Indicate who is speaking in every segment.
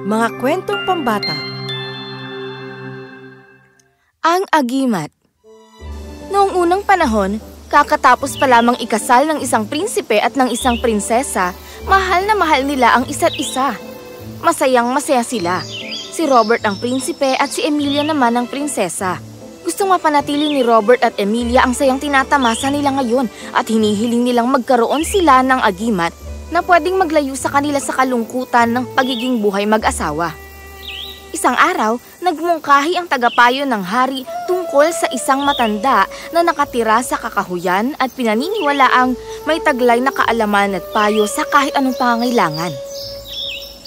Speaker 1: Mga kwentong pambata. Ang Agimat. Noong unang panahon, kakatapos pa lamang ikasal ng isang prinsipe at ng isang prinsesa, mahal na mahal nila ang isa't isa. Masayang-masaya sila. Si Robert ang prinsipe at si Emilia naman ang prinsesa. Gustong mapanatili ni Robert at Emilia ang sayang tinatamasa nila ngayon at hinihiling nilang magkaroon sila ng agimat na pwedeng maglayo sa kanila sa kalungkutan ng pagiging buhay mag-asawa. Isang araw, nagmungkahi ang tagapayo ng hari tungkol sa isang matanda na nakatira sa kakahuyan at pinaniniwalaang may taglay na kaalaman at payo sa kahit anong pangangailangan.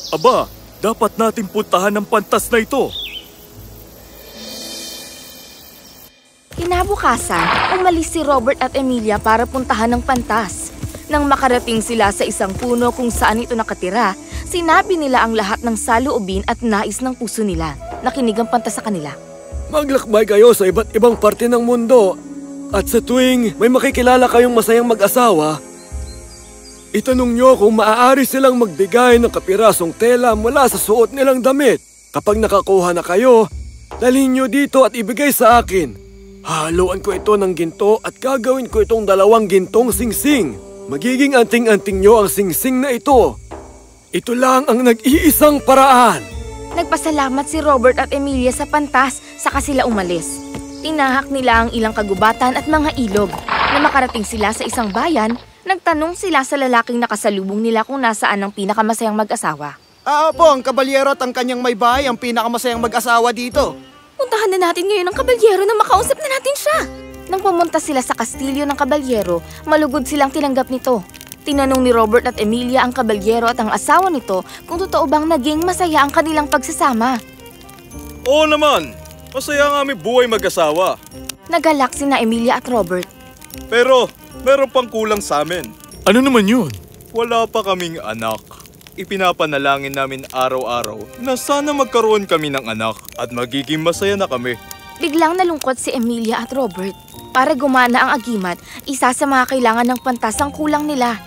Speaker 2: Aba, dapat nating puntahan ang pantas na ito.
Speaker 1: Kinabukasan, umalis si Robert at Emilia para puntahan ng pantas. Nang makarating sila sa isang puno kung saan ito nakatira, sinabi nila ang lahat ng saloobin at nais ng puso nila. Nakinig ang pantas sa kanila.
Speaker 3: Maglakbay kayo sa iba't ibang parte ng mundo. At sa tuwing may makikilala kayong masayang mag-asawa, itanong nyo kung maaari silang magbigay ng kapirasong tela mula sa suot nilang damit. Kapag nakakuha na kayo, dalhin nyo dito at ibigay sa akin. Haluan ko ito ng ginto at gagawin ko itong 2 gintong singsing. Magiging anting-anting nyo ang singsing na ito. Ito lang ang nag-iisang paraan.
Speaker 1: Nagpasalamat si Robert at Emilia sa pantas, saka sila umalis. Tinahak nila ang ilang kagubatan at mga ilog. Na makarating sila sa isang bayan, nagtanong sila sa lalaking nakasalubong nila kung nasaan ang pinakamasayang mag-asawa.
Speaker 4: Opo, ang kabalyero at ang kanyang may bahay ang pinakamasayang mag-asawa dito.
Speaker 1: Puntahan na natin ngayon ang kabalyero na makausap na natin siya. Nang pumunta sila sa kastilyo ng kabalyero, malugod silang tinanggap nito. Tinanong ni Robert at Emilia ang kabalyero at ang asawa nito kung totoo bang naging masaya ang kanilang pagsasama.
Speaker 2: Oo naman, masaya ang aming buhay mag-asawa.
Speaker 1: Nagalak sina Emilia at Robert.
Speaker 2: Pero meron pang kulang sa amin. Ano naman yun? Wala pa kaming anak. Ipinapanalangin namin araw-araw na sana magkaroon kami ng anak at magiging masaya na kami.
Speaker 1: Biglang nalungkot si Emilia at Robert. Para gumana ang agimat, isa sa mga kailangan ng pantas ang kulang nila.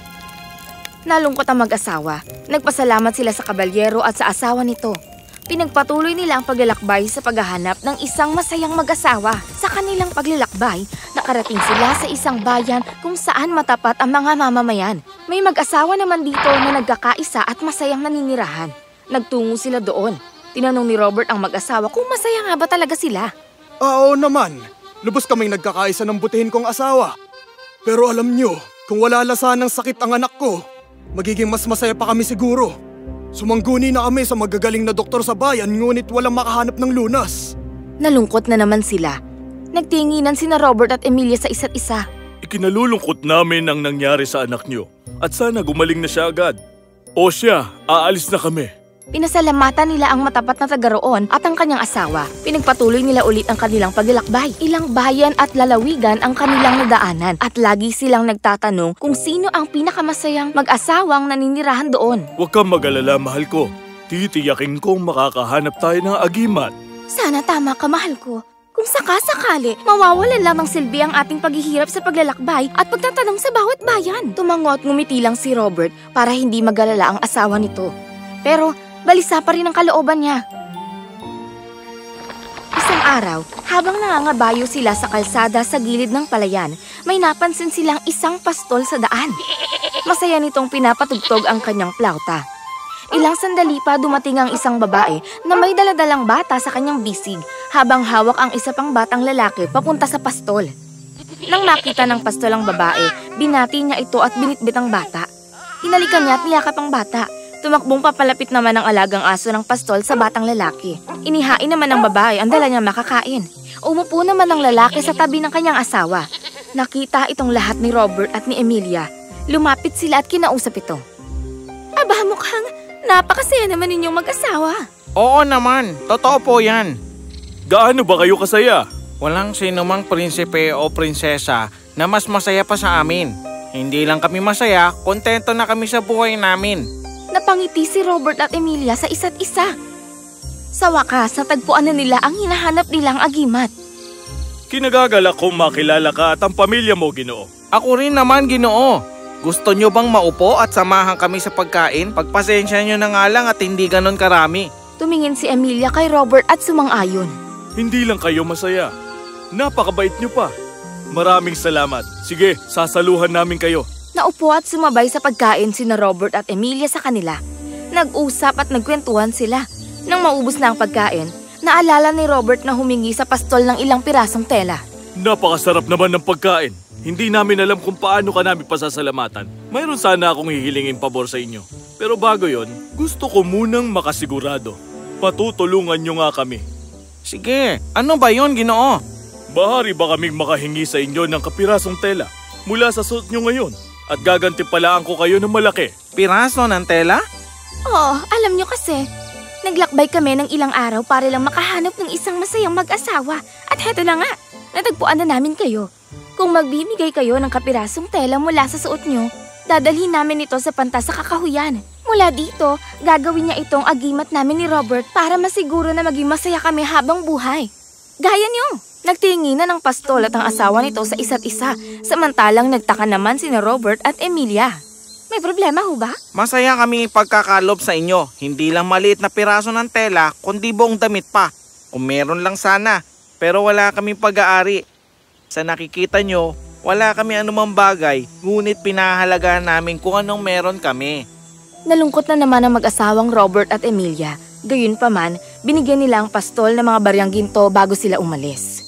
Speaker 1: Nalungkot ang mag-asawa. Nagpasalamat sila sa kabalyero at sa asawa nito. Pinagpatuloy nila ang paglalakbay sa paghahanap ng isang masayang mag-asawa. Sa kanilang paglalakbay, nakarating sila sa isang bayan kung saan matapat ang mga mamamayan. May mag-asawa naman dito na nagkakaisa at masayang naninirahan. Nagtungo sila doon. Tinanong ni Robert ang mag-asawa kung masaya nga ba talaga sila.
Speaker 4: Oo naman, lubos kaming nagkakaisa ng butihin kong asawa. Pero alam nyo, kung wala lasan ng sakit ang anak ko, magiging mas masaya pa kami siguro. Sumangguni na kami sa magagaling na doktor sa bayan ngunit walang makahanap ng lunas.
Speaker 1: Nalungkot na naman sila. Nagtinginan sina Robert at Emilia sa isa't isa.
Speaker 2: Ikinalulungkot namin ang nangyari sa anak nyo at sana gumaling na siya agad. O siya, aalis na kami.
Speaker 1: Pinasalamatan nila ang matapat na taga-roon at ang kanyang asawa. Pinagpatuloy nila ulit ang kanilang paglalakbay. Ilang bayan at lalawigan ang kanilang nadaanan at lagi silang nagtatanong kung sino ang pinakamasayang mag-asawang naninirahan doon.
Speaker 2: Huwag kang mag-alala, mahal ko. Titiyakin kong makakahanap tayo ng agimat.
Speaker 1: Sana tama ka, mahal ko. Kung sakasakali, mawawalan lamang silbi ang ating paghihirap sa paglalakbay at pagtatanong sa bawat bayan. Tumango at ngumiti lang si Robert para hindi mag-alala ang asawa nito. Pero balisa pa rin ang kalooban niya. Isang araw, habang nangangabayo sila sa kalsada sa gilid ng palayan, may napansin silang isang pastol sa daan. Masaya nitong pinapatugtog ang kanyang plauta. Ilang sandali pa dumating ang isang babae na may daladalang bata sa kanyang bisig habang hawak ang isa pang batang lalaki papunta sa pastol. Nang makita ng pastol ang babae, binati niya ito at binitbit ang bata. Hinalikan niya at niyakap ang bata. Tumakbong papalapit naman ang alagang aso ng pastol sa batang lalaki. Inihain naman ng babae ang dala niya makakain. Umupo naman ang lalaki sa tabi ng kanyang asawa. Nakita itong lahat ni Robert at ni Emilia. Lumapit sila at kinausap ito. Aba, mukhang napakasaya naman ninyong mag-asawa.
Speaker 5: Oo naman, totoo po yan.
Speaker 2: Gaano ba kayo kasaya?
Speaker 5: Walang sinumang prinsipe o prinsesa na mas masaya pa sa amin. Hindi lang kami masaya, kontento na kami sa buhay namin.
Speaker 1: Napangiti si Robert at Emilia sa isa't isa. Sa wakas, natagpuan na nila ang hinahanap nilang agimat.
Speaker 2: Kinagagalak kong makilala ka at ang pamilya mo, Ginoo.
Speaker 5: Ako rin naman, Ginoo. Gusto nyo bang maupo at samahan kami sa pagkain? Pagpasensya nyo na nga lang at hindi ganon karami.
Speaker 1: Tumingin si Emilia kay Robert at sumang-ayon.
Speaker 2: Hindi lang kayo masaya. Napakabait niyo pa. Maraming salamat. Sige, sasaluhan namin kayo.
Speaker 1: Naupo at sumabay sa pagkain sina Robert at Emilia sa kanila. Nag-usap at nagkwentuhan sila. Nang maubos na ang pagkain, naalala ni Robert na humingi sa pastol ng ilang pirasong tela.
Speaker 2: Napakasarap naman ng pagkain. Hindi namin alam kung paano ka namin pasasalamatan. Mayroon sana akong hihilingin pabor sa inyo. Pero bago yon, gusto ko munang makasigurado. Patutulungan nyo nga kami.
Speaker 5: Sige, ano ba yun, Ginoo?
Speaker 2: Bahari ba kaming makahingi sa inyo ng kapirasong tela mula sa suot nyo ngayon? At gagantipalaan ko kayo ng malaki.
Speaker 5: Piraso ng tela?
Speaker 1: Oo, alam nyo kasi, naglakbay kami ng ilang araw para lang makahanap ng isang masayang mag-asawa. At heto na nga, natagpuan na namin kayo. Kung magbibigay kayo ng kapirasong tela mula sa suot nyo, dadalhin namin ito sa pantas sa kakahuyan. Mula dito, gagawin niya itong agimat namin ni Robert para masiguro na maging masaya kami habang buhay. Gaya nyo! Nagtinginan ng pastol at ang asawa nito sa isa't isa, samantalang nagtaka naman sina Robert at Emilia. May problema ho ba?
Speaker 5: Masaya kami pagkakalob sa inyo. Hindi lang maliit na piraso ng tela, kundi buong damit pa. Kung meron lang sana, pero wala kaming pag-aari. Sa nakikita nyo, wala kami anumang bagay, ngunit pinahahalagahan namin kung anong meron kami.
Speaker 1: Nalungkot na naman ang mag-asawang Robert at Emilia. Gayunpaman, binigyan nila ang pastol ng mga baryang ginto bago sila umalis.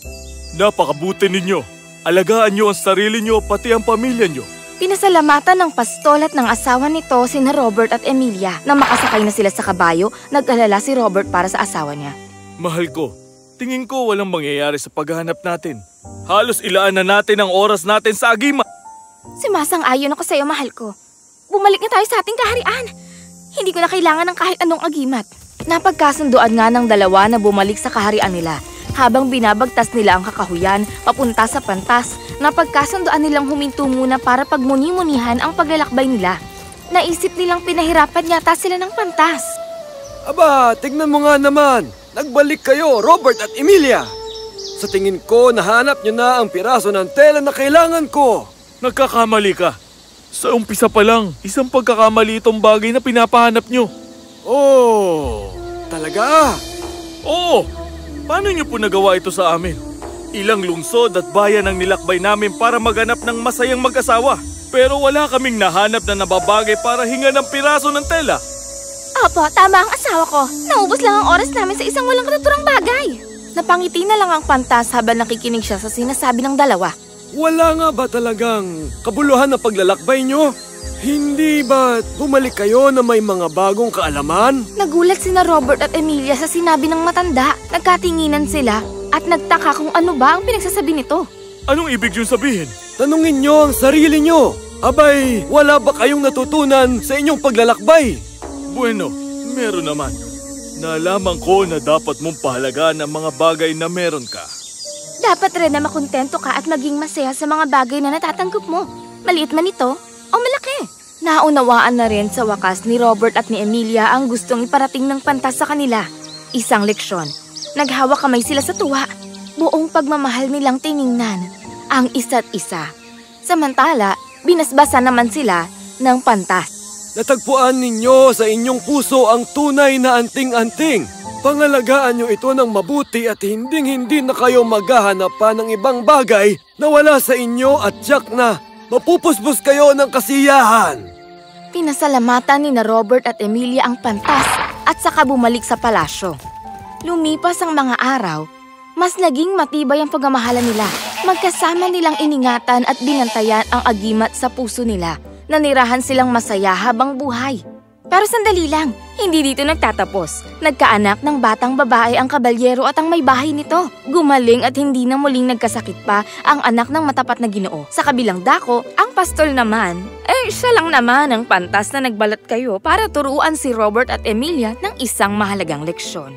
Speaker 2: Napakabuti ninyo. Alagaan nyo ang sarili nyo pati ang pamilya nyo.
Speaker 1: Pinasalamatan ng pastol at ng asawa nito sina Robert at Emilia. Nang makasakay na sila sa kabayo, nag-alala si Robert para sa asawa niya.
Speaker 2: Mahal ko, tingin ko walang mangyayari sa paghahanap natin. Halos ilaan na natin ang oras natin sa agimat.
Speaker 1: Sumasang-ayon ako sa iyo, mahal ko. Bumalik na tayo sa ating kaharian. Hindi ko na kailangan ng kahit anong agimat. Napagkasunduan nga ng dalawa na bumalik sa kaharian nila. Habang binabagtas nila ang kakahuyan papunta sa pantas, napagkasunduan nilang huminto muna para pagmuni-munihan ang paglalakbay nila. Naisip nilang pinahirapan yata sila ng pantas.
Speaker 3: Aba, tignan mo nga naman. Nagbalik kayo, Robert at Emilia. Sa tingin ko, nahanap nyo na ang piraso ng tela na kailangan ko.
Speaker 2: Nagkakamali ka. Sa umpisa pa lang, isang pagkakamali itong bagay na pinapahanap nyo.
Speaker 3: Oh, talaga?
Speaker 2: Oo! Paano nyo po nagawa ito sa amin? Ilang lungsod at bayan ang nilakbay namin para maganap ng masayang mag-asawa. Pero wala kaming nahanap na nababagay para hinga ng piraso ng tela.
Speaker 1: Opo, tama ang asawa ko. Naubos lang ang oras namin sa isang walang katuturang bagay. Napangiti na lang ang pantas habang nakikinig siya sa sinasabi ng dalawa.
Speaker 3: Wala nga ba talagang kabuluhan ng paglalakbay nyo? Hindi ba't bumalik kayo na may mga bagong kaalaman?
Speaker 1: Nagulat sina Robert at Emilia sa sinabi ng matanda. Nagkatinginan sila at nagtaka kung ano ba ang pinagsasabi nito.
Speaker 2: Anong ibig yung sabihin?
Speaker 3: Tanungin nyo ang sarili nyo. Abay, wala ba kayong natutunan sa inyong paglalakbay?
Speaker 2: Bueno, meron naman. Nalaman ko na dapat mong pahalagaan ang mga bagay na meron ka.
Speaker 1: Dapat rin na makontento ka at maging masaya sa mga bagay na natatanggap mo. Maliit man ito o malaki. Naunawaan na rin sa wakas ni Robert at ni Emilia ang gustong iparating ng pantas sa kanila. Isang leksyon. Naghawak kamay sila sa tuwa. Buong pagmamahal nilang tiningnan ang isa't isa. Samantala, binasbasa naman sila ng pantas.
Speaker 3: Natagpuan ninyo sa inyong puso ang tunay na anting-anting. Pangalagaan nyo ito ng mabuti at hinding-hindi na kayo maghahanap pa ng ibang bagay na wala sa inyo at tiyak na mapupusbos kayo ng kasiyahan.
Speaker 1: Pinasalamatan ni na Robert at Emilia ang pantas at saka bumalik sa palasyo. Lumipas ang mga araw, mas naging matibay ang pagmamahalan nila. Magkasama nilang iningatan at binantayan ang agimat sa puso nila. Nanirahan silang masaya habang buhay. Pero sandali lang, hindi dito nagtatapos. Nagkaanak ng batang babae ang kabalyero at ang may bahay nito. Gumaling at hindi na muling nagkasakit pa ang anak ng matapat na Ginoo. Sa kabilang dako, ang pastol naman, siya lang naman ang pantas na nagbalat kayo para turuan si Robert at Emilia ng isang mahalagang leksyon.